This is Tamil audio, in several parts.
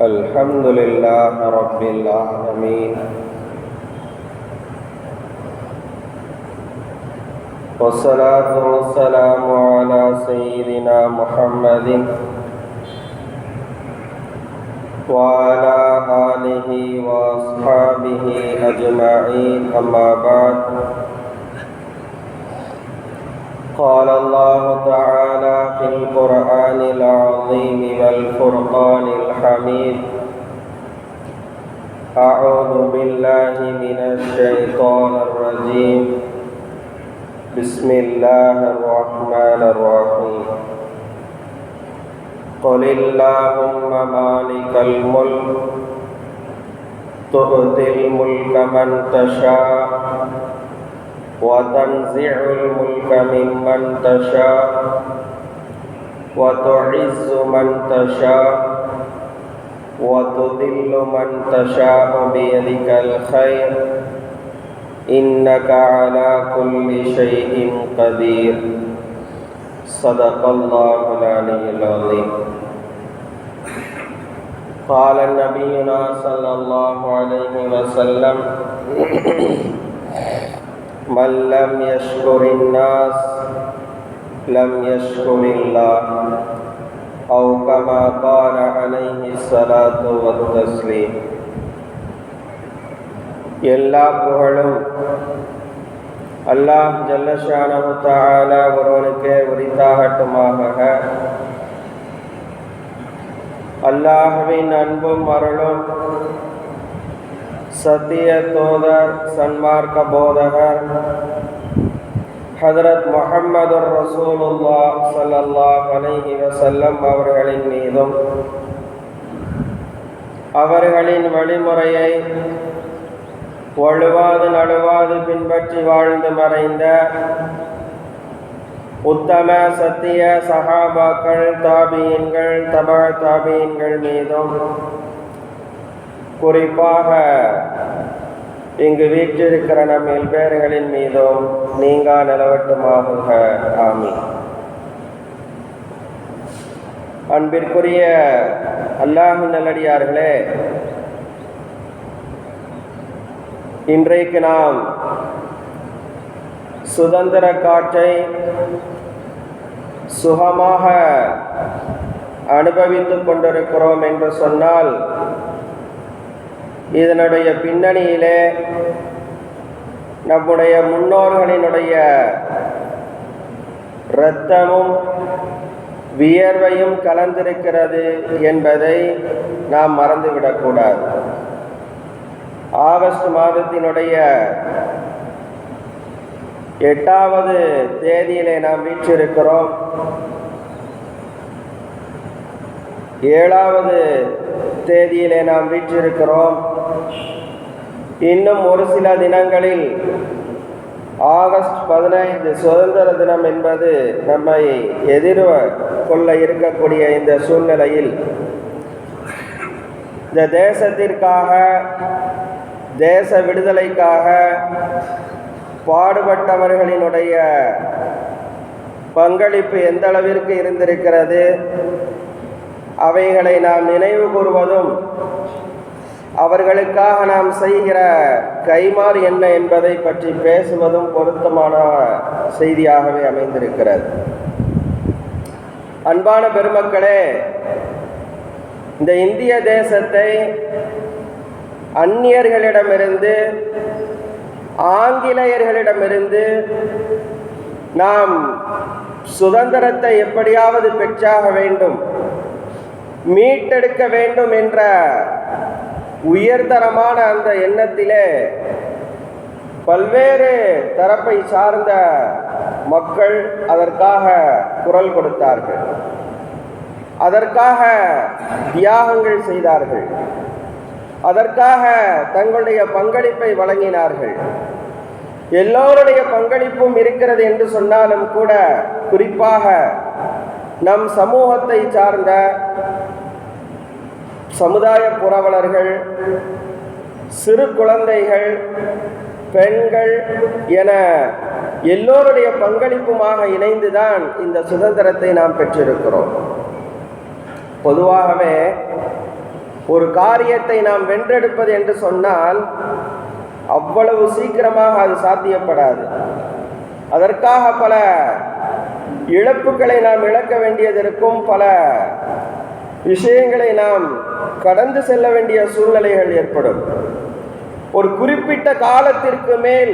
الحمد لله رب العالمين والصلاة والسلام على سيدنا محمد وعلى آله وأصحابه أجمعين أما بعد قال الله تعالى في القرآن العظيم والفرقان الحميد أعوذ بالله من الشيطان الرجيم بسم الله الرحمن الرحيم قل اللهم مالك الملك تؤتي الملك من تشاء وتنزع الملك ممن تشاء وتعز من تشاء وتذل من تشاء بيدك الخير إنك على كل شيء قدير صدق الله العلي العظيم قال نبينا صلى الله عليه وسلم من لم يشكر الناس لم يشكر الله أو كما قال عليه الصلاة والتسليم எல்லா புகழும் அல்லாஹ் ஜல்ல ஷானஹு தஆலா ஒருவனுக்கே உரித்தாகட்டுமாக. அல்லாஹ்வின் அன்பும் அருளும் சத்திய தூதர் சன்மார்க்க போதகர் ஹதரத் முஹம்மது ரசூலுல்லாஹ் ஸல்லல்லாஹு அலைஹி வஸல்லம் அவர்களின் மீதும் அவர்களின் வழிமுறையை வழுவாது நழுவாது பின்பற்றி வாழ்ந்து மறைந்த உத்தம சத்திய சஹாபாக்கள் தாபீன்கள் தபா தாபீன்கள் மீதும் குறிப்பாக இங்கு வீற்றிருக்கிற நம் பேர்களின் மீதும் நீங்கா நிலவட்டுமாக. ஆமீன். அன்பிற்குரிய அல்லாஹ்வின் நல்லடியார்களே, இன்றைக்கு நாம் சுதந்திர காற்றை சுகமாக அனுபவித்துக் கொண்டிருக்கிறோம் என்று சொன்னால் இதனுடைய பின்னணியிலே நம்முடைய முன்னோர்களினுடைய இரத்தமும் வியர்வையும் கலந்திருக்கிறது என்பதை நாம் மறந்துவிடக்கூடாது. ஆகஸ்ட் மாதத்தினுடைய 8வது தேதியிலே நாம் வீற்றிருக்கிறோம். 7வது தேதியிலே நாம் வீற்றிருக்கிறோம். இன்னும் ஒரு சில தினங்களில் ஆகஸ்ட் 15 சுதந்திர தினம் என்பது நம்மை எதிர்கொள்ள இருக்கக்கூடிய இந்த சூழ்நிலையில் இந்த தேசத்திற்காக தேச விடுதலைக்காக பாடுபட்டவர்களினுடைய பங்களிப்பு எந்த அளவிற்கு இருந்திருக்கிறது, அவைகளை நாம் நினைவு கூறுவதும் அவர்களுக்காக நாம் செய்கிற கைமாறு என்ன என்பதை பற்றி பேசுவதும் பொருத்தமான செய்தியாகவே அமைந்திருக்கிறது. அன்பான பெருமக்களே, இந்த இந்திய தேசத்தை அந்நியர்களிடமிருந்து ஆங்கிலேயர்களிடமிருந்து நாம் சுதந்திரத்தை எப்படியாவது பெற்றாக வேண்டும், மீட்டெடுக்க வேண்டும் என்ற உயர்தரமான அந்த எண்ணத்திலே பல்வேறு தரப்பை சார்ந்த மக்கள் அதற்காக குரல் கொடுத்தார்கள், அதற்காக தியாகங்கள் செய்தார்கள், அதற்காக தங்களுடைய பங்களிப்பை வழங்கினார்கள். எல்லோருடைய பங்களிப்பும் இருக்கிறது என்று சொன்னாலும் கூட குறிப்பாக நம் சமூகத்தை சார்ந்த சமுதாய புரவலர்கள், சிறு குழந்தைகள், பெண்கள் என எல்லோருடைய பங்களிப்புமாக இணைந்துதான் இந்த சுதந்திரத்தை நாம் பெற்றிருக்கிறோம். பொதுவாகவே ஒரு காரியத்தை நாம் வென்றெடுப்பது என்று சொன்னால் அவ்வளவு சீக்கிரமாக அது சாத்தியப்படாது. அதற்காக பல இழப்புகளை நாம் இழக்க வேண்டியது இருக்கும். பல விஷயங்களை நாம் கடந்து செல்ல வேண்டிய சூழ்நிலைகள் ஏற்படும். ஒரு குறிப்பிட்ட காலத்திற்கு மேல்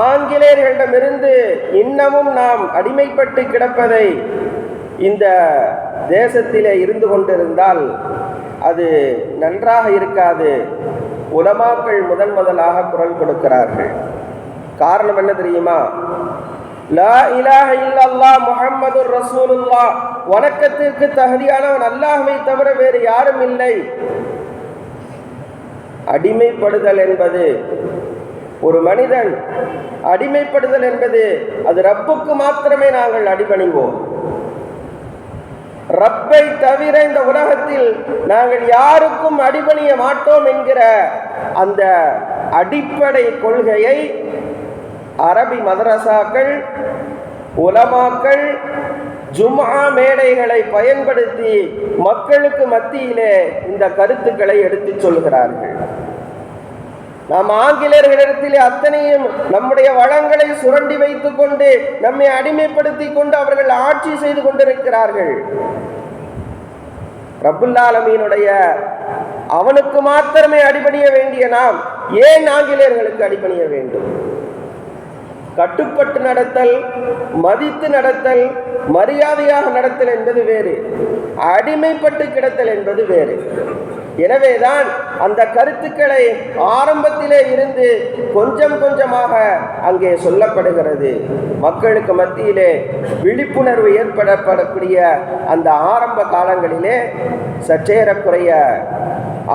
ஆங்கிலேயர்களிடமிருந்து இன்னமும் நாம் அடிமைப்பட்டு கிடப்பதை இந்த தேசத்திலே இருந்து கொண்டிருந்தால் அது நன்றாக இருக்காது. உலமாக்கள் முதலாக குரல் கொடுக்கிறார்கள். காரணம் என்ன தெரியுமா? லா இலாஹ இல்லல்லாஹ் முஹம்மதுர் ரசூலுல்லாஹ், வணக்கத்திற்கு தகுதியானவன் அல்லாஹ்வை தவிர வேறு யாரும் இல்லை. அடிமைப்படுதல் என்பது, ஒரு மனிதன் அடிமைப்படுதல் என்பது அது ரப்புக்கு மாத்திரமே நாங்கள் அடிபணிவோம். ரப்பை தவிர இந்த உலகத்தில் நாங்கள் யாருக்கும் அடிபணிய மாட்டோம் என்கிற அந்த அடிப்படை கொள்கையை அரபி மதரசாக்கள், உலமாக்கள் ஜும்ஆ மேடைகளை பயன்படுத்தி மக்களுக்கு மத்தியிலே இந்த கருத்துக்களை எடுத்துச் சொல்கிறார்கள். நாம் ஆங்கிலேயர்களிடத்திலே அத்தனையும் நம்முடைய வளங்களை சுரண்டி வைத்துக் கொண்டு நம்மை அடிமைப்படுத்தி கொண்டு அவர்கள் ஆட்சி செய்து கொண்டிருக்கிறார்கள். ரப்புல் ஆலமீனுடைய அவனுக்கு மாத்திரமே அடிபணிய வேண்டிய நாம் ஏன் ஆங்கிலேயர்களுக்கு அடிபணிய வேண்டும்? கட்டுப்பட்டு நடத்தல், மதித்து நடத்தல், மரியாதையாக நடத்தல் என்பது வேறு, அடிமைப்பட்டு கிடத்தல் என்பது வேறு. எனவேதான் அந்த கருத்துக்களை ஆரம்பத்திலே இருந்து கொஞ்சம் கொஞ்சமாக அங்கே சொல்லப்படுகிறது. மக்களுக்கு மத்தியிலே விழிப்புணர்வு ஏற்படப்படக்கூடிய அந்த ஆரம்ப காலங்களிலே சற்றேறக்குறைய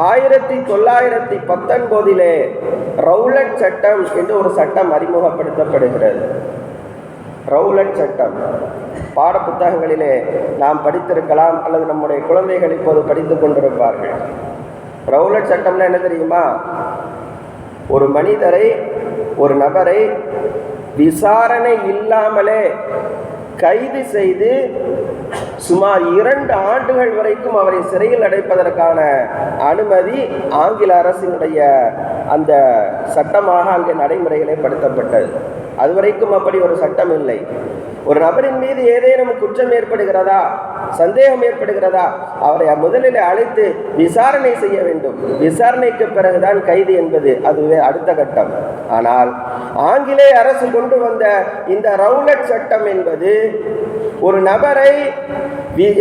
1919 ரவுலட் சட்டம் என்று ஒரு சட்டம் அறிமுகப்படுத்தப்படுகிறது. ரவுலட் சட்டம் பாட புத்தகங்களிலே நாம் படித்திருக்கலாம், அல்லது நம்முடைய குழந்தைகள் இப்போது படித்துக் கொண்டிருப்பார்கள். ரவுலட் சட்டம்னா என்ன தெரியுமா? ஒரு மனிதரை, ஒரு நபரை விசாரணை இல்லாமலே கைது செய்து சுமார் 2 ஆண்டுகள் வரைக்கும் அவரை சிறையில் அடைப்பதற்கான அனுமதி ஆங்கில அரசினுடைய அந்த சட்டமாக அங்கே நடைமுறைகளே படுத்தப்பட்டது. அதுவரைக்கும் அப்படி ஒரு சட்டம் இல்லை. ஒரு நபரின் மீது ஏதேனும் குற்றம் ஏற்படுகிறதா, சந்தேகம் ஏற்படுகிறதா, அவரை முதலில் அழைத்து விசாரணை செய்ய வேண்டும். விசாரணைக்கு பிறகுதான் கைது என்பது அதுவே அடுத்த கட்டம். ஆனால் ஆங்கிலேய அரசு கொண்டு வந்த இந்த ரவுலட் சட்டம் என்பது ஒரு நபரை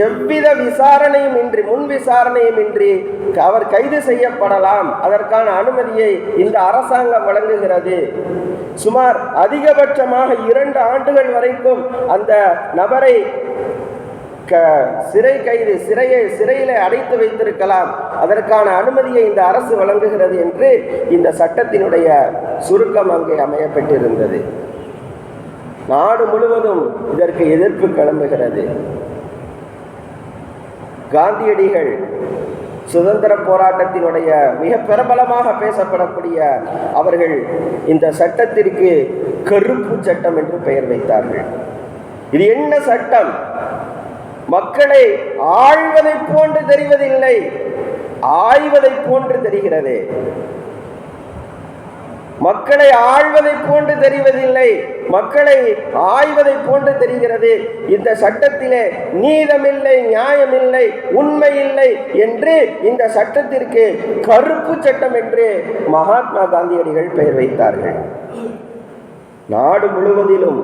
எவ்வித விசாரணையும் இன்றி, முன் விசாரணையும் இன்றி அவர் கைது செய்யப்படலாம். அதற்கான அனுமதியை இந்த அரசாங்கம் வழங்குகிறது. சுமார் அதிகபட்சமாக 2 ஆண்டுகள் வரைக்கும் அந்த நபரை சிறையிலே அடைத்து வைத்திருக்கலாம். அதற்கான அனுமதியை இந்த அரசு வழங்குகிறது என்று இந்த சட்டத்தினுடைய சுருக்கம் அங்கே அமையப்பட்டிருந்தது. நாடு முழுவதும் இதற்கு எதிர்ப்பு கிளம்புகிறது. காந்தியடிகள் சுதந்திர போராட்டத்தினுடைய மிக பிரபலமாக பேசப்படக்கூடிய அவர்கள் இந்த சட்டத்திற்கு கருப்பு சட்டம் என்று பெயர் வைத்தார்கள். இது என்ன சட்டம்? மக்களை ஆழ்வதை போன்று தெரிவதில்லை, ஆய்வதை போன்று தெரிகிறது. மக்களை ஆழ்வதை போன்று தெரிவதில்லை, மக்களை ஆய்வதை போன்று தெரிகிறது. இந்த சட்டத்திலே நீதமில்லை, நியாயமில்லை, உண்மை இல்லை என்று இந்த சட்டத்திற்கு கருப்பு சட்டம் என்று மகாத்மா காந்தியடிகள் பெயர் வைத்தார்கள். நாடு முழுவதிலும்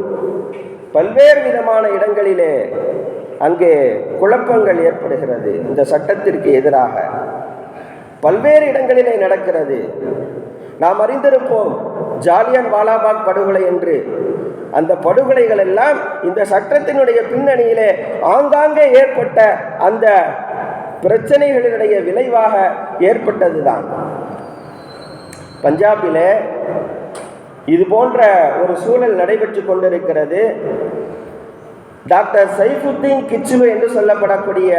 பல்வேறு விதமான இடங்களிலே அங்கே குழப்பங்கள் ஏற்படுகிறது. இந்த சட்டத்திற்கு எதிராக பல்வேறு இடங்களிலே நடக்கிறது. நாம் அறிந்திருப்போம் ஜாலியன் வாலாபாக் படுகொலை என்று. அந்த படுகொலைகள் எல்லாம் இந்த சட்டத்தினுடைய பின்னணியிலே ஆங்காங்கே ஏற்பட்ட அந்த பிரச்சனைகளினுடைய விளைவாக ஏற்பட்டதுதான். பஞ்சாபிலே இது போன்ற ஒரு சூழல் நடைபெற்று கொண்டிருக்கிறது. டாக்டர் சைஃபுத்தீன் கிச்லு என்று சொல்லப்படக்கூடிய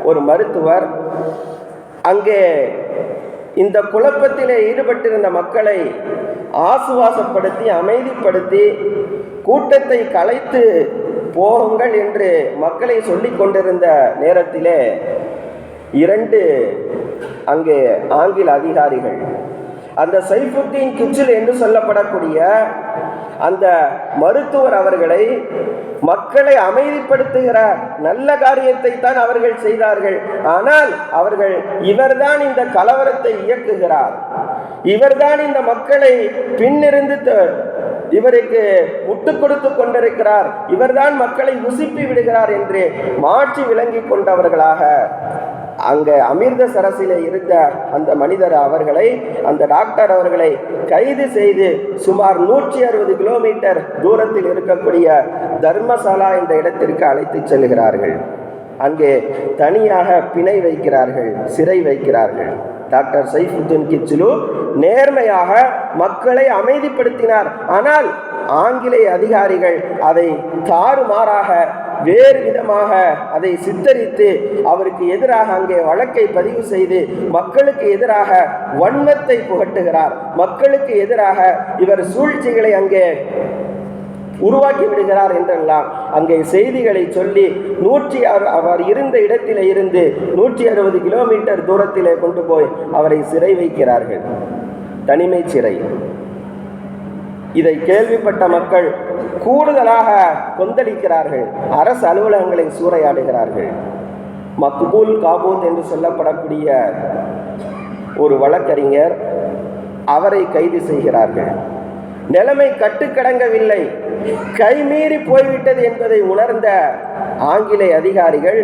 ஒரு மருத்துவர் அங்கே இந்த குழப்பத்திலே ஈடுபட்டிருந்த மக்களை ஆசுவாசப்படுத்தி, அமைதிப்படுத்தி, கூட்டத்தை கலைத்து போகுங்கள் என்று மக்களை சொல்லிக் கொண்டிருந்த நேரத்திலே 2 அங்கே ஆங்கில அதிகாரிகள், அந்த சைஃபுத்தீன் கிச்சில் என்று சொல்லப்படக்கூடிய அந்த மருத்துவர் அவர்களை மக்களை அமைதிப்படுத்துகிற நல்ல காரியத்தை தான் அவர்கள் செய்தார்கள். ஆனால் அவர்கள் இவர்தான் இந்த கலவரத்தை இயக்குகிறார், இவர்தான் இந்த மக்களை பின்னிருந்து இவருக்கு முட்டு கொடுத்து கொண்டிருக்கிறார், இவர்தான் மக்களை உசுப்பி விடுகிறார் என்று மாற்றி விளங்கி கொண்டவர்களாக அங்கே அமிர்தசரஸிலே இருந்த அந்த மனிதர் அவர்களை, அந்த டாக்டர் அவர்களை கைது செய்து சுமார் 160 கிலோமீட்டர் தூரத்தில் இருக்கக்கூடிய தர்மசாலா என்ற இடத்திற்கு அழைத்து செல்கிறார்கள். அங்கே தனியாக பிணை வைக்கிறார்கள், சிறை வைக்கிறார்கள். டாக்டர் சைஃபுத்தீன் கிச்சிலு நேர்மையாக மக்களை அமைதிப்படுத்தினார். ஆனால் ஆங்கிலேய அதிகாரிகள் அதை தாறுமாறாக வேறு விதமாக அதை சித்தரித்து அவருக்கு எதிராக அங்கே வழக்கை பதிவு செய்து மக்களுக்கு எதிராக வன்மத்தை புகட்டுகிறார். மக்களுக்கு எதிராக இவர் சூழ்ச்சிகளை அங்கே உருவாக்கி விடுகிறார் என்றெல்லாம் அங்கே செய்திகளை சொல்லி அவர் இருந்த இடத்திலே இருந்து 160 கிலோமீட்டர் தூரத்திலே கொண்டு போய் அவரை சிறை வைக்கிறார்கள், தனிமை சிறை. இதை கேள்விப்பட்ட மக்கள் கூடுதலாக கொந்தளிக்கிறார்கள், அரசு அலுவலகங்களை சூறையாடுகிறார்கள். மக்பூல் காபூத் என்று சொல்லப்படக்கூடிய ஒரு வழக்கறிஞர், அவரை கைது செய்கிறார்கள். நிலைமை கட்டுக்கடங்கவில்லை, கைமீறி போய்விட்டது என்பதை உணர்ந்த ஆங்கிலேய அதிகாரிகள்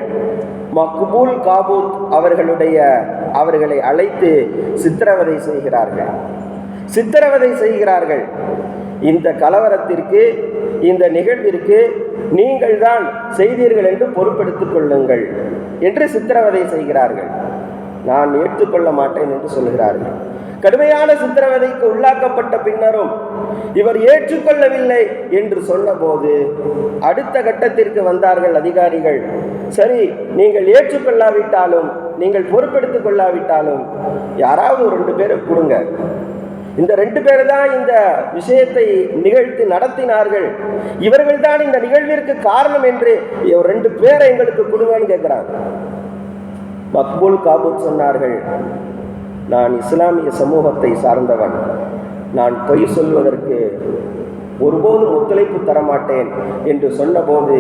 மக்பூல் காபூத் அவர்களை அழைத்து சித்திரவதை செய்கிறார்கள். இந்த கலவரத்திற்கு, இந்த நிகழ்விற்கு நீங்கள் தான் செய்தீர்கள் என்று பொறுப்பெடுத்துக் கொள்ளுங்கள் என்று சித்திரவதை செய்கிறார்கள். நான் ஏற்றுக்கொள்ள மாட்டேன் என்று சொல்கிறார்கள். கடுமையான சித்திரவதைக்கு உள்ளாக்கப்பட்ட பின்னரும் இவர் ஏற்றுக்கொள்ளவில்லை என்று சொன்னபோது அடுத்த கட்டத்திற்கு வந்தார்கள் அதிகாரிகள். சரி, நீங்கள் ஏற்றுக்கொள்ளாவிட்டாலும், நீங்கள் பொறுப்பெடுத்துக் கொள்ளாவிட்டாலும் யாராவது ஒரு 2 பேரை கொடுங்க, இந்த 2 பேர் தான் இந்த விஷயத்தை நிகழ்த்தி நடத்தினார்கள், இவர்கள் தான் இந்த நிகழ்விற்கு காரணம் என்று 2 பேரை எங்களுக்கு கொடுங்கன்னு கேட்கிறாங்க. மக்பூல் காபூத் சொன்னார்கள், நான் இஸ்லாமிய சமூகத்தை சார்ந்தவன், நான் பொய் சொல்வதற்கு ஒருபோதும் ஒத்துழைப்பு தரமாட்டேன் என்று சொன்னபோது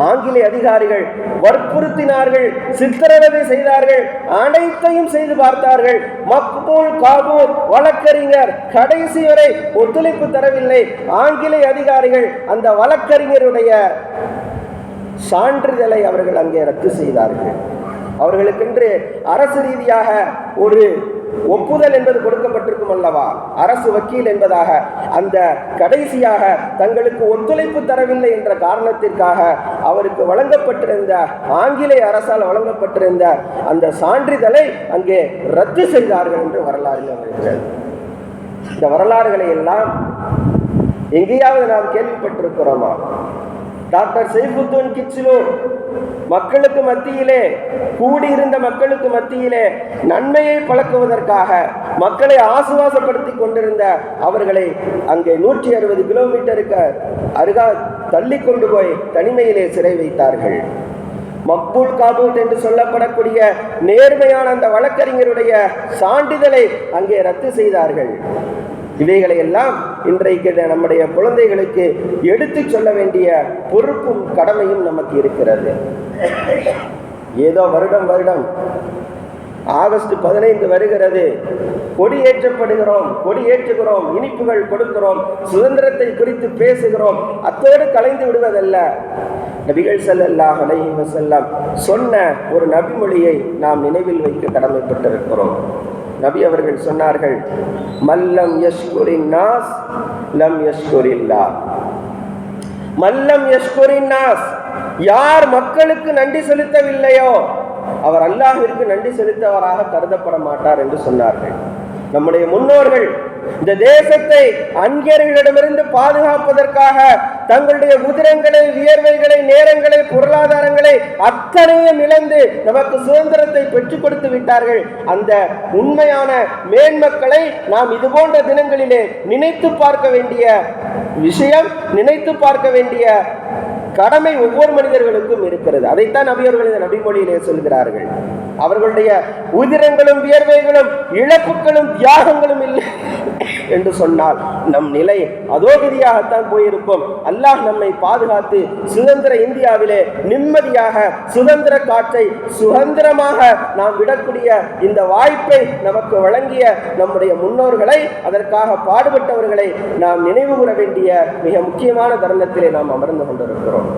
ஆங்கிலேய அதிகாரிகள் வற்புறுத்தினார்கள், சித்திரவதை செய்தார்கள், அனைத்தையும் செய்து பார்த்தார்கள். மக்பூல் காபூத் வழக்கறிஞர் கடைசி வரை ஒத்துழைப்பு தரவில்லை. ஆங்கிலேய அதிகாரிகள் அந்த வழக்கறிஞருடைய சான்றிதழை அவர்கள் அங்கே ரத்து செய்தார்கள். அவர்களுக்கென்று அரசு ரீதியாக ஒரு ஒப்புதல் என்பது கொடுக்கப்பட்டிருக்கும் அல்லவா, அரசு வக்கீல் என்பதாக. அந்த கடைசியாக தங்களுக்கு ஒத்துழைப்பு தரவில்லை என்ற காரணத்திற்காக அவருக்கு வழங்கப்பட்டிருந்த, ஆங்கிலேய அரசால் வழங்கப்பட்டிருந்த அந்த சான்றிதழை அங்கே ரத்து செய்தார்கள் என்று வரலாறு வருகிறது. இந்த வரலாறுகளை எல்லாம் எங்கேயாவது நாம் கேள்விப்பட்டிருக்கிறோமா? டாக்டர் சைஃபுத்தீன் கிச்சிலு மக்களுக்கு மத்தியிலே, கூடியிருந்த மக்களுக்கு மத்தியிலே நன்மையை பழக்குவதற்காக மக்களை ஆசுவாசப்படுத்தி கொண்டிருந்த அவர்களை அங்கே 160 கிலோமீட்டருக்கு தள்ளி கொண்டு போய் தனிமையிலே சிறை வைத்தார்கள். மக்பூல் காபூத் என்று சொல்லப்படக்கூடிய நேர்மையான அந்த வழக்கறிஞருடைய சான்றிதழை அங்கே ரத்து செய்தார்கள். இவைகளை எல்லாம் இன்றைக்கு நம்முடைய குழந்தைகளுக்கு எடுத்து சொல்ல வேண்டிய பொறுப்பும் கடமையும் நமக்கு இருக்கிறது. ஏதோ வருடம் ஆகஸ்ட் 15 வருகிறது, கொடி ஏற்றுகிறோம், இனிப்புகள் கொடுக்கிறோம், சுதந்திரத்தை குறித்து பேசுகிறோம், அத்தோடு கலைந்து விடுவதல்ல. நபிகள் ஸல்லல்லாஹு அலைஹி வஸல்லம் சொன்ன ஒரு நபிமொழியை நாம் நினைவில் வைக்க கடமைப்பட்டிருக்கிறோம். நபி அவர்கள் சொன்னார்கள், மல்லம் யஷ்குரின் நாஸ் லம் யஷ்குரில்லாஹ். மல்லம் யஷ்குரின் நாஸ், யார் மக்களுக்கு நன்றி செலுத்தவில்லையோ அவர் அல்லாஹ்விற்கு நன்றி செலுத்தவராக கருதப்பட மாட்டார் என்று சொன்னார்கள். நம்முடைய முன்னோர்கள் இந்த தேசத்தை அந்நியர்களிடமிருந்து பாதுகாப்பதற்காக தங்களுடைய உதிரங்களை, வியர்வைகளை, நேரங்களை, பொருளாதாரங்களை அத்தனையும் இழந்து நமக்கு சுதந்திரத்தை பெற்றுக் கொடுத்து விட்டார்கள். அந்த உண்மையான மேன்மக்களை நாம் இது போன்ற தினங்களிலே நினைத்து பார்க்க வேண்டிய விஷயம், நினைத்து பார்க்க வேண்டிய கடமை ஒவ்வொரு மனிதர்களுக்கும் இருக்கிறது. அதைத்தான் நபி அவர்கள் இந்த நபிமொழியிலே சொல்கிறார்கள். அவர்களுடைய உதிரங்களும் வியர்வைகளும் இழப்புகளும் தியாகங்களும் இல்லை என்று சொன்னால் நம் நிலை அதோகதியாகத்தான் போயிருக்கும். அல்லாஹ் நம்மை பாதுகாத்து சுதந்திர இந்தியாவிலே நிம்மதியாக சுதந்திர காற்றை சுதந்திரமாக நாம் விடக்கூடிய இந்த வாய்ப்பை நமக்கு வழங்கிய நம்முடைய முன்னோர்களை, அதற்காக பாடுபட்டவர்களை நாம் நினைவு கூற வேண்டிய மிக முக்கியமான தருணத்திலே நாம் அமர்ந்து கொண்டிருக்கிறோம்.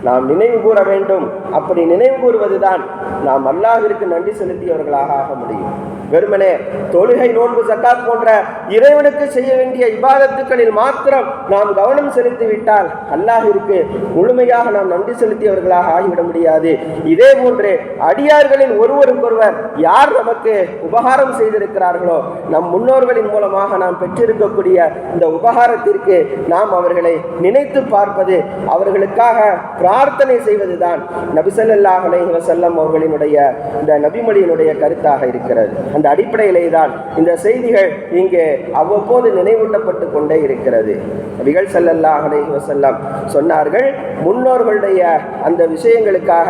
நாம் நினைவு கூற வேண்டும். அப்படி நினைவு கூறுவதுதான் நாம் அல்லாஹ்விற்கு நன்றி செலுத்தியவர்களாக ஆக முடியும். வெறுமனே தொழுகை, நோன்பு, ஜக்காத் போன்ற இறைவனுக்கு செய்ய வேண்டிய இபாதத்துக்களில் மாத்திரம் நாம் கவனம் செலுத்திவிட்டால் அல்லாஹ்விற்கு முழுமையாக நாம் நன்றி செலுத்தியவர்களாக ஆகிவிட முடியாது. இதே போன்று அடியார்களில் ஒருவருக்கொருவர் யார் நமக்கு உபகாரம் செய்திருக்கிறார்களோ, நம் முன்னோர்களின் மூலமாக நாம் பெற்றிருக்கக்கூடிய இந்த உபகாரத்திற்கு நாம் அவர்களை நினைத்து பார்ப்பது, அவர்களுக்காக பிரார்த்தனை செய்வதுதான் நபி ஸல்லல்லாஹு அலைஹி வஸல்லம் அவர்களினுடைய இந்த நபிமொழியினுடைய கருத்தாக இருக்கிறது. அந்த அடிப்படையிலே தான் இந்த செய்திகள் இங்கே அவ்வப்போது நினைவூட்டப்பட்டு கொண்டே இருக்கிறது. நபிகள் ஸல்லல்லாஹு அலைஹி வஸல்லம் சொன்னார்கள், முன்னோர்களுடைய அந்த விஷயங்களுக்காக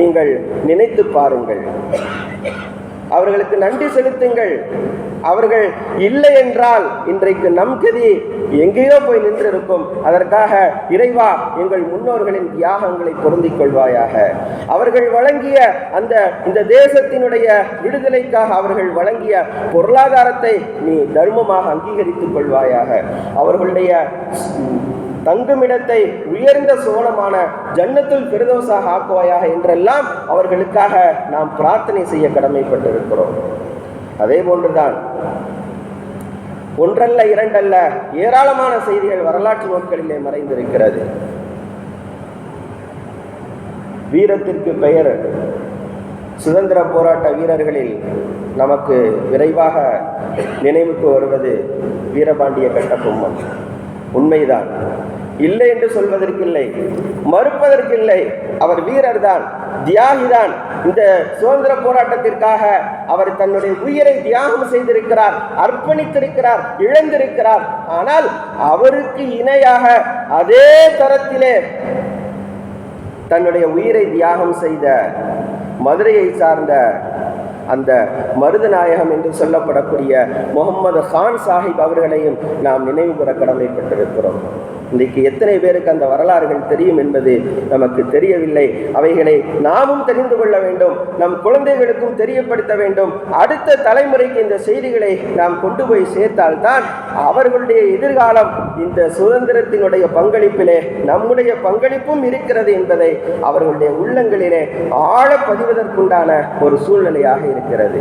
நீங்கள் நினைத்து பாருங்கள், அவர்களுக்கு நன்றி செலுத்துங்கள். அவர்கள் இல்லை என்றால் இன்றைக்கு நம் கதி எங்கேயோ போய் நின்றிருக்கும். அதற்காக இறைவா எங்கள் முன்னோர்களின் தியாகங்களை பொருந்திக் கொள்வாயாக. அவர்கள் வழங்கிய இந்த தேசத்தினுடைய விடுதலைக்காக அவர்கள் வழங்கிய பொருளாதாரத்தை நீ தர்மமாக அங்கீகரித்துக் கொள்வாயாக. அவர்களுடைய தங்குமிடத்தை உயர்ந்த சோனமான ஜன்னத்துல் ஃபிர்தௌஸாக ஆக்குவாயாக என்றெல்லாம் அவர்களுக்காக நாம் பிரார்த்தனை செய்ய கடமைப்பட்டிருக்கிறோம். அதே போன்றுதான் ஒன்றல்ல இரண்டல்ல ஏராளமான செய்திகள் வரலாற்று நோட்களிலே மறைந்திருக்கிறது. வீரத்திற்கு பெயர் சுதந்திர போராட்ட வீரர்களில் நமக்கு விரைவாக நினைவுக்கு வருவது வீரபாண்டிய கட்டபொம்மன். உண்மைதான், இல்லை என்று சொல்வதற்கில்லை, மறுப்பதற்கில்லை. அவர் வீரர் தான், தியாகிதான். இந்த சுதந்திர போராட்டத்திற்காக அவர் தன்னுடைய உயிரை தியாகம் செய்திருக்கிறார், அர்ப்பணித்திருக்கிறார், இழந்திருக்கிறார். ஆனால் அவருக்கு இணையாக அதே தரத்திலே தன்னுடைய உயிரை தியாகம் செய்த மதுரையை சார்ந்த அந்த மருதநாயகம் என்று சொல்லப்படக்கூடிய முகமது கான் சாஹிப் அவர்களையும் நாம் நினைவு கூற கடமைப்பட்டிருக்கிறோம். இன்றைக்கு எத்தனை பேருக்கு அந்த வரலாறுகள் தெரியும் என்பது நமக்கு தெரியவில்லை. அவைகளை நாமும் தெரிந்து கொள்ள வேண்டும், நம் குழந்தைகளுக்கும் தெரியப்படுத்த வேண்டும். அடுத்த தலைமுறைக்கு இந்த செய்திகளை நாம் கொண்டு போய் சேர்த்தால்தான் அவர்களுடைய எதிர்காலம் இந்த சுதந்திரத்தினுடைய பங்களிப்பிலே நம்முடைய பங்களிப்பும் இருக்கிறது என்பதை அவர்களுடைய உள்ளங்களிலே ஆழ பதிவதற்குண்டான ஒரு சூழ்நிலையாக இருக்கிறது.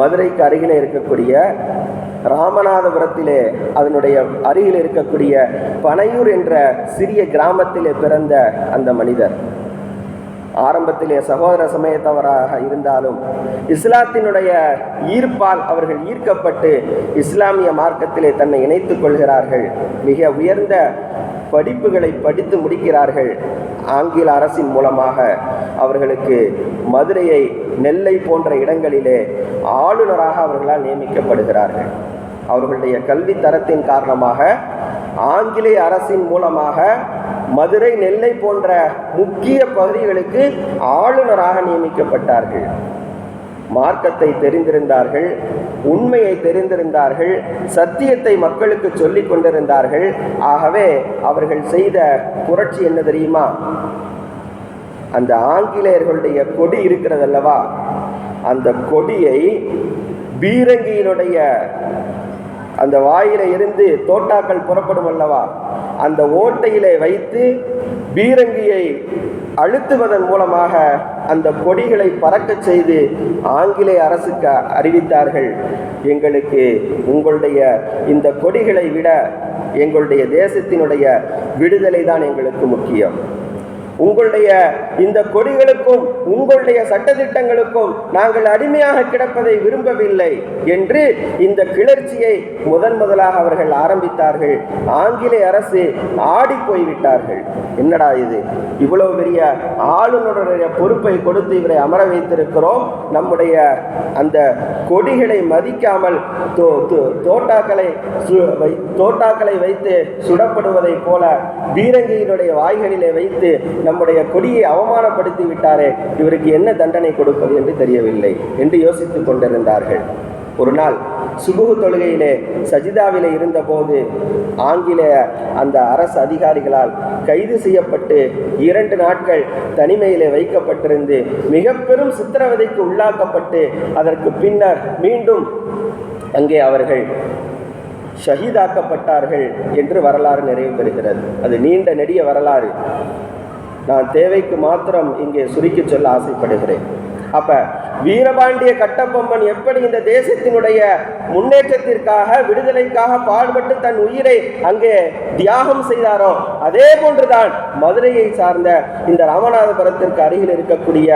மதுரைக்கு அருகிலே இருக்கக்கூடிய ராமநாதபுரத்திலே அதனுடைய அருகில் இருக்கக்கூடிய பனையூர் என்ற சிறிய கிராமத்திலே பிறந்த அந்த மனிதர் ஆரம்பத்திலே சகோதர சமயத்தவராக இருந்தாலும் இஸ்லாத்தினுடைய ஈர்ப்பால் அவர்கள் ஈர்க்கப்பட்டு இஸ்லாமிய மார்க்கத்திலே தன்னை இணைத்துக் கொள்கிறார்கள். மிக உயர்ந்த படிப்புகளை படித்து முடிக்கிறார்கள். ஆங்கில அரசின் மூலமாக அவர்களுக்கு மதுரையை, நெல்லை போன்ற இடங்களிலே ஆளுநராக அவர்களால் நியமிக்கப்படுகிறார்கள். அவர்களுடைய கல்வி தரத்தின் காரணமாக ஆங்கிலேய அரசின் மூலமாக மதுரை, நெல்லை போன்ற முக்கிய பகுதிகளுக்கு ஆளுநராக நியமிக்கப்பட்டார்கள். மார்க்கத்தை தெரிந்திருந்தார்கள், உண்மையை தெரிந்திருந்தார்கள், சத்தியத்தை மக்களுக்கு சொல்லிக் கொண்டிருந்தார்கள். ஆகவே அவர்கள் செய்த புரட்சி என்ன தெரியுமா? அந்த ஆங்கிலேயர்களுடைய கொடி இருக்கிறதல்லவா, அந்த கொடியை பீரங்கியினுடைய அந்த வாயில இருந்து தோட்டாக்கள் புறப்படும் அல்லவா, அந்த ஓட்டையிலே வைத்து பீரங்கியை அழுத்துவதன் மூலமாக அந்த கொடிகளை பறக்க செய்து ஆங்கிலேய அரசுக்கு அறிவித்தார்கள், எங்களுக்கு உங்களுடைய இந்த கொடிகளை விட எங்களுடைய தேசத்தினுடைய விடுதலை தான் எங்களுக்கு முக்கியம். உங்களுடைய இந்த கொடிகளுக்கும் உங்களுடைய சட்டத்திட்டங்களுக்கும் நாங்கள் அடிமையாக கிடப்பதை விரும்பவில்லை என்று இந்த கிளர்ச்சியை முதலாக அவர்கள் ஆரம்பித்தார்கள். ஆங்கிலேய அரசு ஆடி போய்விட்டார்கள். என்னடா இது, இவ்வளவு பெரிய ஆளுநருடைய பொறுப்பை கொடுத்து இவரை அமர வைத்திருக்கிறோம், நம்முடைய அந்த கொடிகளை மதிக்காமல் தோட்டாக்களை வைத்து சுடப்படுவதை போல பீரங்கியினுடைய வாய்களிலே வைத்து நம்முடைய கொடியை அவமானப்படுத்தி விட்டாரே, இவருக்கு என்ன தண்டனை கொடுப்பது என்று தெரியவில்லை என்று யோசித்துக் கொண்டிருந்தார்கள். ஒரு நாள் சுபுகு தொழுகையிலே சஜிதாவிலே இருந்தபோது ஆங்கிலேய அந்த அரசு அதிகாரிகளால் கைது செய்யப்பட்டு 2 நாட்கள் தனிமையிலே வைக்கப்பட்டிருந்து மிக பெரும் சித்திரவதைக்கு உள்ளாக்கப்பட்டு அதற்கு பின்னர் மீண்டும் அங்கே அவர்கள் ஷஹீதாக்கப்பட்டார்கள் என்று வரலாறு நிறைவு பெறுகிறது. அது நீண்ட நெடிய வரலாறு. நான் தேவைக்கு மாத்திரம் இங்கே சுருக்கி சொல்ல ஆசைப்படுகிறேன். அப்ப வீரபாண்டிய கட்டபொம்மன் எப்படி இந்த தேசத்தினுடைய முன்னேற்றத்திற்காக விடுதலைக்காக பாடுபட்டு தன் உயிரை அங்கே தியாகம் செய்தாரோ, அதே போன்றுதான் மதுரையை சார்ந்த இந்த ராமநாதபுரத்திற்கு அருகில் இருக்கக்கூடிய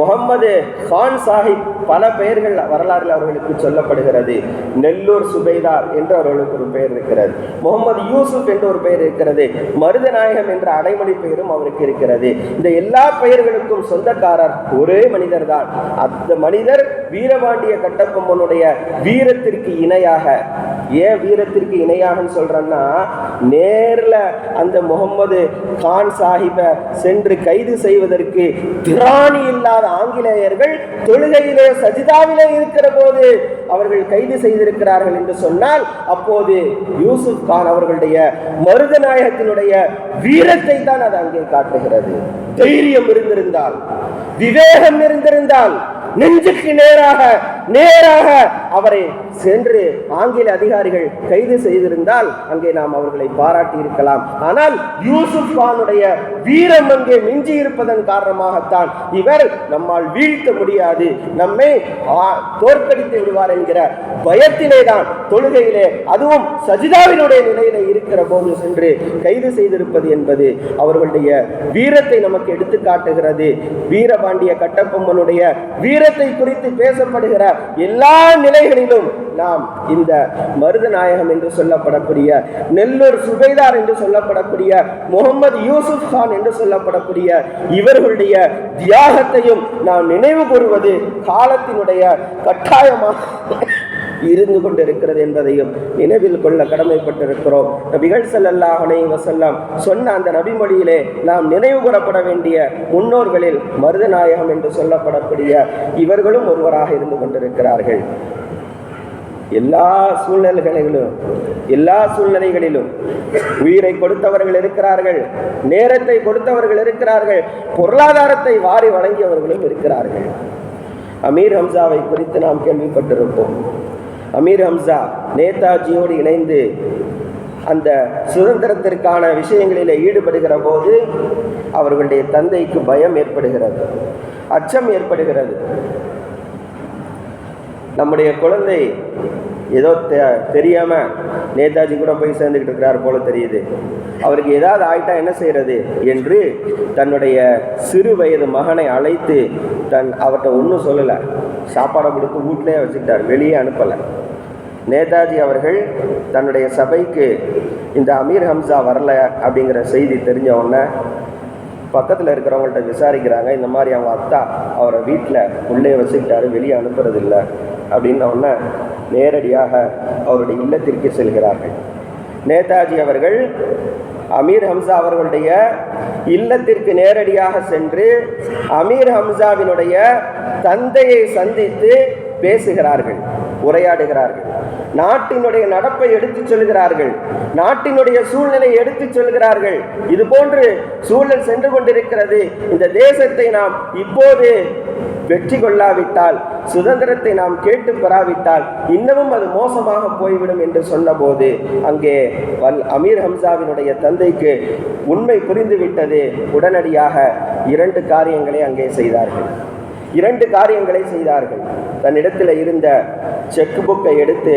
முகமது கான் சாஹிப், பல பெயர்கள் வரலாறுல அவர்களுக்கு சொல்லப்படுகிறது. நெல்லூர் சுபைதார் என்று அவர்களுக்கு ஒரு பெயர் இருக்கிறது, முகமது யூசுப் என்று ஒரு பெயர் இருக்கிறது, மருதநாயகம் என்ற அடைமொழி பெயரும் அவருக்கு இருக்கிறது. இந்த எல்லா பெயர்களுக்கும் சொந்தக்காரர் ஒரே மனிதர் தான். அந்த மனிதர் வீரபாண்டிய கட்டபொம்மனுடைய வீரத்திற்கு இணையாக, ஏன் வீரத்திற்கு இணையாக சொல்றேன்னா, நேர்ல அந்த முகமது கான் சாஹிபை சென்று கைது செய்வதற்கு திராணி இல்லாத ஆங்கிலேயர்கள் தொழுகையிலே சஜிதாவிலே இருக்கிற போது அவர்கள் கைது செய்திருக்கிறார்கள் என்று சொன்னால், அப்போது யூசுப் கான் அவர்களுடைய மருதநாயகத்தினுடைய வீரத்தை தான் அது அங்கே காட்டுகிறது. தைரியம் இருந்திருந்தால், விவேகம் இருந்திருந்தால், நெஞ்சுக்கு நேராக அவரை சென்று ஆங்கில அதிகாரிகள் கைது செய்திருந்தால் அங்கே நாம் அவர்களை பாராட்டி இருக்கலாம். ஆனால் யூசுப் கானுடைய வீரம் அங்கே மிஞ்சி இருப்பதன் காரணமாகத்தான் இவர் நம்மால் வீழ்த்த முடியாது, நம்மை தோற்கடித்து விடுவார் என்கிற பயத்திலே தான் தொழுகையிலே, அதுவும் சஜிதாவினுடைய நிலையில இருக்கிற போது சென்று கைது செய்திருப்பது என்பது அவர்களுடைய வீரத்தை நமக்கு எடுத்து காட்டுகிறது. வீரபாண்டிய கட்டபொம்மனுடைய வீரத்தை குறித்து பேசப்படுகிற எல்லா நிலைகளிலும் நாம் இந்த மருதநாயகம் என்று சொல்லப்படக்கூடிய, நெல்லூர் சுபைதார் என்று சொல்லப்படக்கூடிய, முகமது யூசுப் கான் என்று சொல்லப்படக்கூடிய இவர்களுடைய தியாகத்தையும் நாம் நினைவு கூறுவது காலத்தினுடைய கட்டாயமாக இருந்து கொண்டிருக்கிறது என்பதையும் நினைவில் கொள்ள கடமைப்பட்டிருக்கிறோம். நபிகள் ஸல்லல்லாஹு அலைஹி வஸல்லம் சொன்ன அந்த நபிமொழியிலே நாம் நினைவு கூறப்பட வேண்டிய முன்னோர்களில் மருதநாயகம் என்று சொல்லப்படக்கூடிய இவர்களும் ஒருவராக இருந்து கொண்டிருக்கிறார்கள். எல்லா சூழ்நிலைகளிலும் உயிரை கொடுத்தவர்கள் இருக்கிறார்கள், நேரத்தை கொடுத்தவர்கள் இருக்கிறார்கள், பொருளாதாரத்தை வாரி வழங்கியவர்களும் இருக்கிறார்கள். அமீர் ஹம்சாவை குறித்து நாம் கேள்விப்பட்டிருப்போம். அமீர் ஹம்சா நேதாஜியோடு இணைந்து அந்த சுதந்திரத்திற்கான விஷயங்களில் ஈடுபடுகிற போது அவர்களுடைய தந்தைக்கு பயம் ஏற்படுகிறது, அச்சம் ஏற்படுகிறது. நம்முடைய குழந்தை ஏதோ தெரியாம நேதாஜி கூட போய் சேர்ந்துக்கிட்டு இருக்கிறார் போல தெரியுது, அவருக்கு ஏதாவது ஆயிட்டா என்ன செய்யறது என்று தன்னுடைய சிறு வயது மகனை அழைத்து அவர்கிட்ட ஒன்றும் சொல்லலை, சாப்பாடை கொடுத்து வீட்டிலே வச்சுக்கிட்டார், வெளியே அனுப்பலை. நேதாஜி அவர்கள் தன்னுடைய சபைக்கு இந்த அமீர் ஹம்சா வரல அப்படிங்கிற செய்தி தெரிஞ்ச உடனே பக்கத்தில் இருக்கிறவங்கள்ட்ட விசாரிக்கிறாங்க. இந்த மாதிரி அவங்க அத்தா அவரை வீட்டில் உள்ளே வச்சுக்கிட்டாரு, வெளியே அனுப்புறதில்லை அப்படின்ன உடனே நேரடியாக அவருடைய இல்லத்திற்கு செல்கிறார்கள். நேதாஜி அவர்கள் அமீர் ஹம்சா அவர்களுடைய இல்லத்திற்கு நேரடியாக சென்று அமீர் ஹம்சாவினுடைய தந்தையை சந்தித்து பேசுகிறார்கள், உரையாடுகிறார்கள். நாட்டினுடைய நடப்பை எடுத்துச் சொல்கிறார்கள், நாட்டினுடைய சூழ்நிலை எடுத்துச் சொல்கிறார்கள். இது போன்று சூழல் சென்று கொண்டிருக்கிறது. இந்த தேசத்தை நாம் இப்போது வெற்றி கொள்ளாவிட்டால், சுதந்திரத்தை நாம் கேட்டு பெறாவிட்டால் இன்னமும் அது மோசமாக போய்விடும் என்று சொன்னபோது அங்கே அமீர் ஹம்சாவினுடைய தந்தைக்கு உண்மை புரிந்துவிட்டது. உடனடியாக 2 காரியங்களை அங்கே செய்தார்கள். 2 காரியங்களை செய்தார்கள். தன்னிடத்தில் இருந்த செக் புக்கை எடுத்து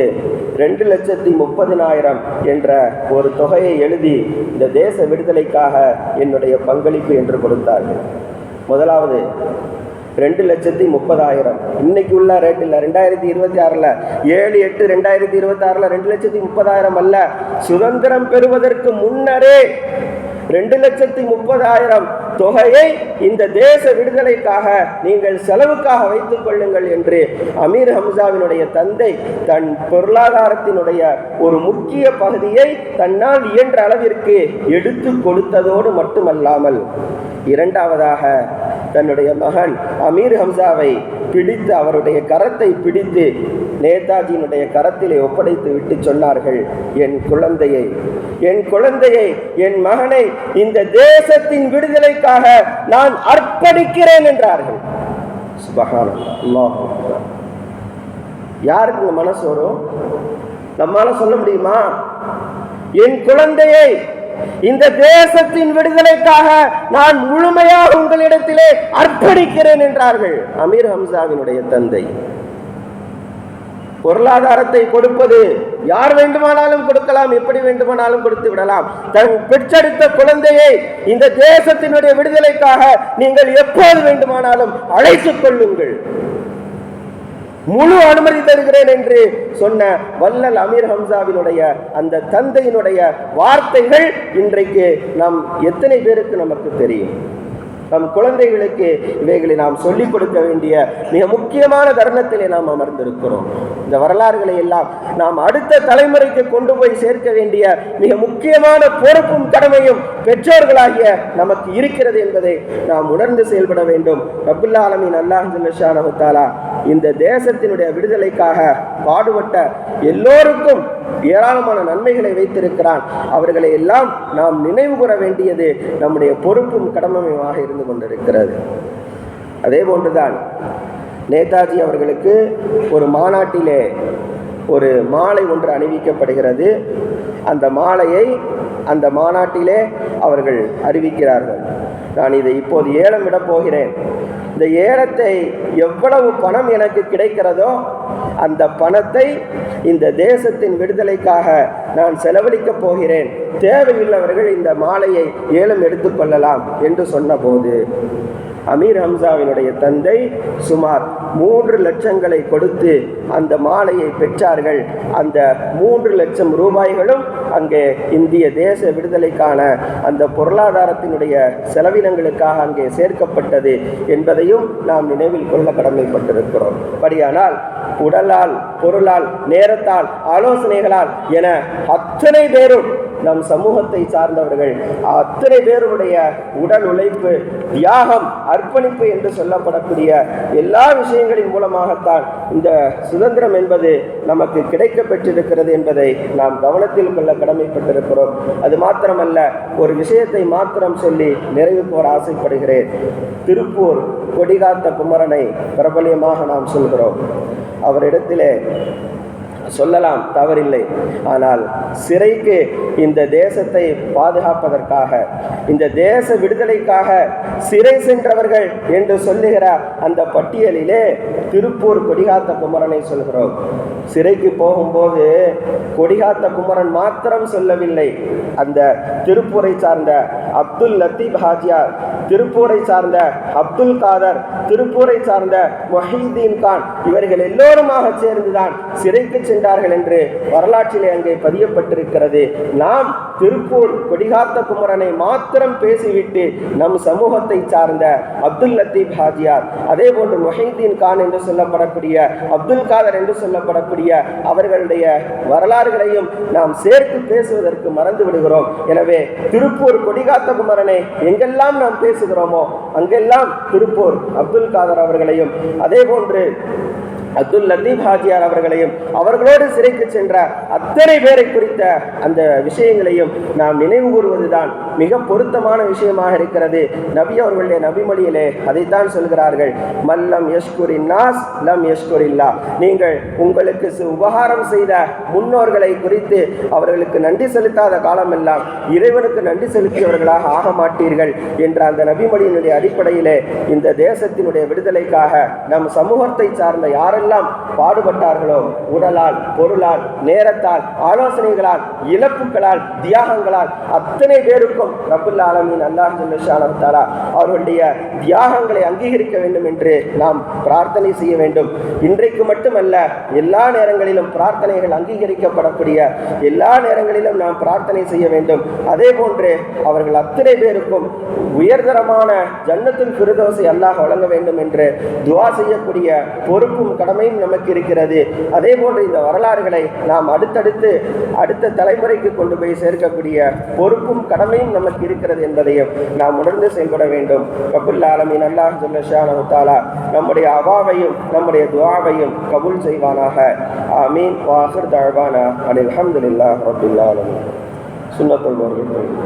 2,30,000 என்ற ஒரு தொகையை எழுதி இந்த தேச விடுதலைக்காக என்னுடைய பங்களிப்பு என்று கொடுத்தார்கள். முதலாவது 2,30,000 இன்னைக்கு உள்ள ரேட் இல்லை, 2026 7/8/2026 2,30,000 அல்ல, சுதந்திரம் பெறுவதற்கு முன்னரே 2,30,000 தொகையை இந்த தேச விடுதலைக்காக நீங்கள் செலவுக்காக வைத்துக் கொள்ளுங்கள் என்று அமீர் ஹம்சாவினுடைய தந்தை தன் பொருளாதாரத்தினுடைய ஒரு முக்கிய பகுதியை தன்னால் இயன்ற அளவிற்கு எடுத்து கொடுத்ததோடு மட்டுமல்லாமல் இரண்டாவதாக தன்னுடைய மகன் அமீர் ஹம்சாவை பிடித்து அவருடைய கரத்தை பிடித்து நேதாஜியினுடைய கரத்திலே ஒப்படைத்து விட்டு சொன்னார்கள், என் குழந்தையை என் மகனை இந்த தேசத்தின் விடுதலைக்காக நான் அர்ப்பணிக்கிறேன் என்றார்கள். சுப்ஹானல்லாஹ், அல்லாஹ் அக்பர். யாருக்கு இந்த மனசு வரும்? நம்மால சொல்ல முடியுமா? என் குழந்தையை இந்த தேசத்தின் விடுதலைக்காக நான் முழுமையாக உங்களிடத்திலே அர்ப்பணிக்கிறேன் என்றார்கள் அமீர் ஹம்சாவினுடைய தந்தை. பொருளாதாரத்தை கொடுப்பது யார் வேண்டுமானாலும் கொடுக்கலாம், எப்படி வேண்டுமானாலும் கொடுத்து விடலாம். தன் பெற்றெடுத்த குழந்தையை இந்த தேசத்தினுடைய விடுதலைக்காக நீங்கள் எப்போது வேண்டுமானாலும் அழைத்துக் கொள்ளுங்கள், முழு அனுமதி தருகிறேன் என்று சொன்ன வல்லல் அமீர் ஹம்சாவினுடைய அந்த தந்தையினுடைய வார்த்தைகள் இன்றைக்கு நம் எத்தனை பேருக்கு நமக்கு தெரியும்? நம் குழந்தைகளுக்கு இவைகளை நாம் சொல்லிக் கொடுக்க வேண்டிய மிக முக்கியமான தருணத்திலே நாம் அமர்ந்திருக்கிறோம். இந்த வரலாறுகளை எல்லாம் நாம் அடுத்த தலைமுறைக்கு கொண்டு போய் சேர்க்க வேண்டிய மிக முக்கியமான பொறுப்பும் கடமையும் பெற்றோர்களாகிய நமக்கு இருக்கிறது என்பதை நாம் உணர்ந்து செயல்பட வேண்டும். ரப்புல் ஆலமீன் அல்லாஹ் ஜல்ல ஷானஹு தஆலா இந்த தேசத்தினுடைய விடுதலைக்காக பாடுபட்ட எல்லோருக்கும் ஏராளமான நன்மைகளை வைத்திருக்கிறான். அவர்களை எல்லாம் நாம் நினைவு கூற வேண்டியது நம்முடைய பொறுப்பும் கடமையுமாக இருந்து கொண்டிருக்கிறது. அதே போன்றுதான் நேதாஜி அவர்களுக்கு ஒரு மாநாட்டிலே ஒரு மாலை ஒன்று அணிவிக்கப்படுகிறது. அந்த மாலையை அந்த மாநாட்டிலே அவர்கள் அறிவிக்கிறார்கள். நான் இதை இப்போது ஏலம் விடப் போகிறேன். இந்த ஏலத்தை எவ்வளவு பணம் எனக்கு கிடைக்கிறதோ அந்த பணத்தை இந்த தேசத்தின் விடுதலைக்காக நான் செலவழிக்கப் போகிறேன், தேவையுள்ளவர்கள் இந்த மாலையை ஏலம் எடுத்துக்கொள்ளலாம் என்று சொன்னபோது அமீர் ஹம்சாவினுடைய தந்தை சுமார் 3 லட்சங்களை கொடுத்து அந்த மாலையை பெற்றார்கள். அந்த 3 லட்சம் ரூபாய்களும் அங்கே இந்திய தேச விடுதலைக்கான அந்த பொருளாதாரத்தினுடைய செலவினங்களுக்காக அங்கே சேர்க்கப்பட்டது என்பதையும் நாம் நினைவில் கொள்ள கடமைப்பட்டிருக்கிறோம். அப்படியானால் உடலால், பொருளால், நேரத்தால், ஆலோசனைகளால் என அத்தனை பேரும் நம் சமூகத்தை சார்ந்தவர்கள் அத்தனை பேருடைய உடல் உழைப்பு, தியாகம், அர்ப்பணிப்பு என்று சொல்லப்படக்கூடிய எல்லா விஷயங்களின் மூலமாகத்தான் இந்த சுதந்திரம் என்பது நமக்கு கிடைக்க பெற்றிருக்கிறது என்பதை நாம் கவனத்தில் கொள்ள கடமைப்பட்டிருக்கிறோம். அது மாத்திரமல்ல, ஒரு விஷயத்தை மாத்திரம் சொல்லி நிறைவு கோர ஆசைப்படுகிறேன். திருப்பூர் கொடிகாத்த குமரனை பிரபலியமாக நாம் சொல்கிறோம். அவரிடத்திலே சொல்லலாம், தவறில்லை. ஆனால் சிறைக்கு இந்த தேசத்தை பாதுகாப்பதற்காக, இந்த தேச விடுதலைக்காக சிறை சென்றவர்கள் என்று சொல்லுகிற அந்த பட்டியலிலே திருப்பூர் கொடிகாத்த குமரனை சொல்கிறோம். சிறைக்கு போகும்போது கொடிகாத்த குமரன் மாத்திரம் சொல்லவில்லை. அந்த திருப்பூரை சார்ந்த அப்துல் லத்தீப் ஹாஜியார், திருப்பூரை சார்ந்த அப்துல் காதர், திருப்பூரை சார்ந்த மொஹீதீன் கான், இவர்கள் எல்லோருமாக சேர்ந்துதான் சிறைக்கு சென்றார்கள் என்று வரலாற்றிலே அங்கே பதியப்பட்டிருக்கிறது. நாம் திருப்பூர் கொடிகாத்த குமரனை மாத்திரம் பேசிவிட்டு நம் சமூகத்தை சார்ந்த அப்துல் லத்தீப் ஹாஜியார், அதே போன்று மொஹீதீன் கான் என்று சொல்லப்படக்கூடிய அப்துல் காதர் என்று சொல்லப்படக்கூடிய அவர்களுடைய வரலாறுகளையும் நாம் சேர்த்து பேசுவதற்கு மறந்து விடுகிறோம். எனவே திருப்பூர் கொடிகாத்த குமரனை எங்கெல்லாம் நாம் பேசுகிறோமோ அங்கெல்லாம் திருப்பூர் அப்துல் காதர் அவர்களையும், அதே போன்று அப்துல் லத்தீப் ஹாஜியார் அவர்களையும், அவர்களோடு சிறைக்கு சென்ற அத்தனை பேரை குறித்த அந்த விஷயங்களையும் நாம் நினைவு கூறுவதுதான் மிக பொருத்தமான விஷயமாக இருக்கிறது. நபி அவர்களுடைய நபிமொழியிலே அதைத்தான் சொல்கிறார்கள், மல்லம் யஷ்குரின் நாஸ் லம் யஷ்குரில்லா. நீங்கள் உங்களுக்கு உபகாரம் செய்த முன்னோர்களை குறித்து அவர்களுக்கு நன்றி செலுத்தாத காலமெல்லாம் இறைவனுக்கு நன்றி செலுத்தியவர்களாக ஆக மாட்டீர்கள் என்ற அந்த நபிமொழியினுடைய அடிப்படையிலே இந்த தேசத்தினுடைய விடுதலைக்காக நம் சமூகத்தை சார்ந்த யாரெல்லாம் பாடுபட்டார்களோ, உடலால், பொருளால், நேரத்தால், ஆலோசனைகளால், இழப்புகளால், தியாகங்களால் அத்தனை பேருக்கும் ரப்புல் ஆலமீன் அல்லாஹ் ஜல்ல ஷானஹு தஆலா அவர்களுடைய தியாகங்களை அங்கீகரிக்க வேண்டும் என்று நாம் பிரார்த்தனை செய்ய வேண்டும். இன்றைக்கு மட்டுமல்ல, எல்லா நேரங்களிலும் பிரார்த்தனைகள் அங்கீகரிக்கப்படக்கூடிய எல்லா நேரங்களிலும் நாம் பிரார்த்தனை செய்ய வேண்டும். அதே போன்று அவர்கள் அத்தனை பேருக்கும் உயர்தரமான ஜன்னத்துல் ஃபிர்தௌஸை அல்லாஹ் வழங்க வேண்டும் என்று துஆ செய்யக்கூடிய பொறுப்பும் கடமையும் நமக்கு நமக்கு இருக்கிறது. அதே போன்று இந்த வரலாறுகளை நாம் அடுத்த தலைமுறைக்கு கொண்டு போய் சேர்க்கக்கூடிய பொறுப்பும் கடமையும் நமக்கு இருக்கிறது என்பதையும் நாம் உணர்ந்து செயல்பட வேண்டும். ரப்புல் ஆலமீன் அல்லாஹ் ஜல்ல ஷானஹு தஆலா நம்முடைய அவாவையும் நம்முடைய துஆவையும் கபூல் செய்வானாக. ஆமீன். வ ஆகிர் தஅவானா அனில் ஹம்துலில்லாஹி ரப்பில் ஆலமீன். சுன்னத்துல் முர்ஸலீன்.